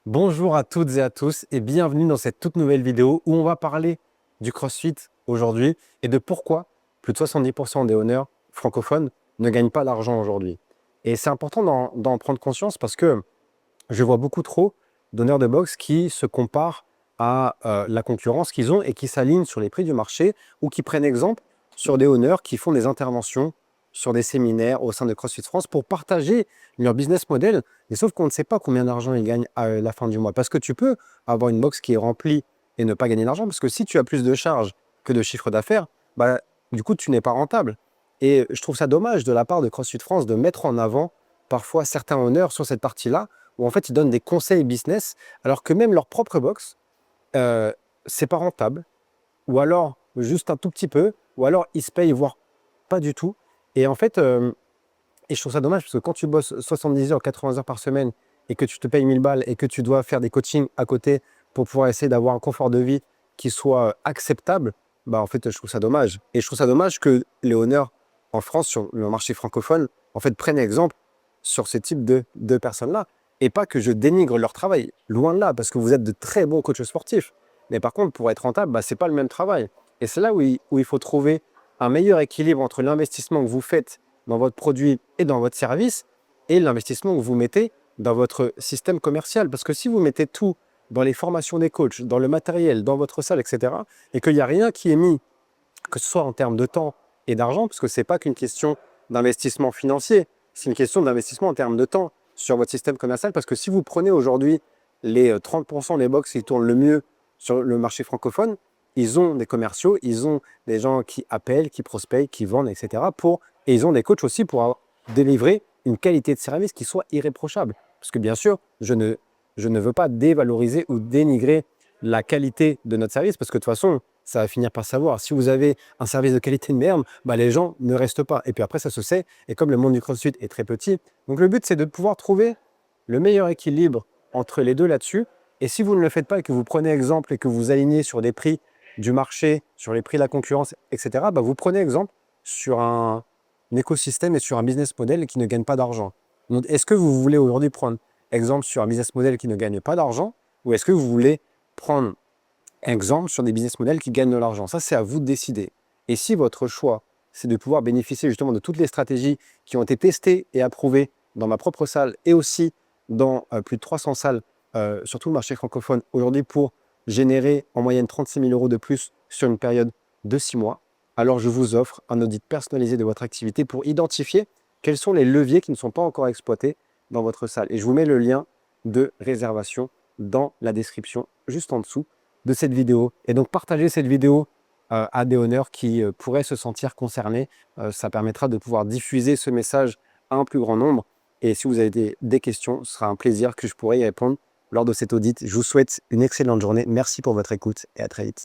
Bonjour à toutes et à tous et bienvenue dans cette toute nouvelle vidéo où on va parler du CrossFit aujourd'hui et de pourquoi plus de 70% des honneurs francophones ne gagnent pas d'argent aujourd'hui. Et c'est important d'en prendre conscience parce que je vois beaucoup trop d'honneurs de boxe qui se comparent à la concurrence qu'ils ont et qui s'alignent sur les prix du marché ou qui prennent exemple sur des honneurs qui font des interventions sur des séminaires au sein de CrossFit France pour partager leur business model. Et sauf qu'on ne sait pas combien d'argent ils gagnent à la fin du mois. Parce que tu peux avoir une box qui est remplie et ne pas gagner d'argent. Parce que si tu as plus de charges que de chiffre d'affaires, bah, du coup, tu n'es pas rentable. Et je trouve ça dommage de la part de CrossFit France de mettre en avant parfois certains honneurs sur cette partie-là où en fait ils donnent des conseils business, alors que même leur propre box, c'est pas rentable, ou alors juste un tout petit peu, ou alors ils se payent, voire pas du tout. Et en fait, et je trouve ça dommage parce que quand tu bosses 70 heures, 80 heures par semaine et que tu te payes 1000 balles et que tu dois faire des coachings à côté pour pouvoir essayer d'avoir un confort de vie qui soit acceptable, bah en fait, je trouve ça dommage. Et je trouve ça dommage que les honneurs en France, sur le marché francophone, en fait, prennent exemple sur ce type de personnes-là. Et pas que je dénigre leur travail, loin de là, parce que vous êtes de très bons coachs sportifs. Mais par contre, pour être rentable, bah, ce n'est pas le même travail. Et c'est là où il faut trouver un meilleur équilibre entre l'investissement que vous faites dans votre produit et dans votre service et l'investissement que vous mettez dans votre système commercial. Parce que si vous mettez tout dans les formations des coachs, dans le matériel, dans votre salle, etc., et qu'il n'y a rien qui est mis, que ce soit en termes de temps et d'argent, parce que ce n'est pas qu'une question d'investissement financier, c'est une question d'investissement en termes de temps sur votre système commercial. Parce que si vous prenez aujourd'hui les 30% des box qui tournent le mieux sur le marché francophone, ils ont des commerciaux, ils ont des gens qui appellent, qui prospectent, qui vendent, etc. Et ils ont des coachs aussi pour délivrer une qualité de service qui soit irréprochable. Parce que bien sûr, je ne veux pas dévaloriser ou dénigrer la qualité de notre service, parce que de toute façon, ça va finir par savoir. Si vous avez un service de qualité de merde, bah, les gens ne restent pas. Et puis après, ça se sait. Et comme le monde du CrossFit est très petit, donc le but, c'est de pouvoir trouver le meilleur équilibre entre les deux là-dessus. Et si vous ne le faites pas et que vous prenez exemple et que vous alignez sur des prix du marché, sur les prix de la concurrence, etc., bah, vous prenez exemple sur un écosystème et sur un business model qui ne gagne pas d'argent. Donc, est-ce que vous voulez aujourd'hui prendre exemple sur un business model qui ne gagne pas d'argent ou est-ce que vous voulez prendre exemple sur des business models qui gagnent de l'argent? Ça, c'est à vous de décider. Et si votre choix, c'est de pouvoir bénéficier justement de toutes les stratégies qui ont été testées et approuvées dans ma propre salle et aussi dans plus de 300 salles sur tout le marché francophone aujourd'hui pour générer en moyenne 36 000 € de plus sur une période de 6 mois, alors je vous offre un audit personnalisé de votre activité pour identifier quels sont les leviers qui ne sont pas encore exploités dans votre salle. Et je vous mets le lien de réservation dans la description juste en dessous de cette vidéo. Et donc, partagez cette vidéo à des honneurs qui pourraient se sentir concernés. Ça permettra de pouvoir diffuser ce message à un plus grand nombre. Et si vous avez des questions, ce sera un plaisir que je pourrai y répondre lors de cet audit. Je vous souhaite une excellente journée. Merci pour votre écoute et à très vite.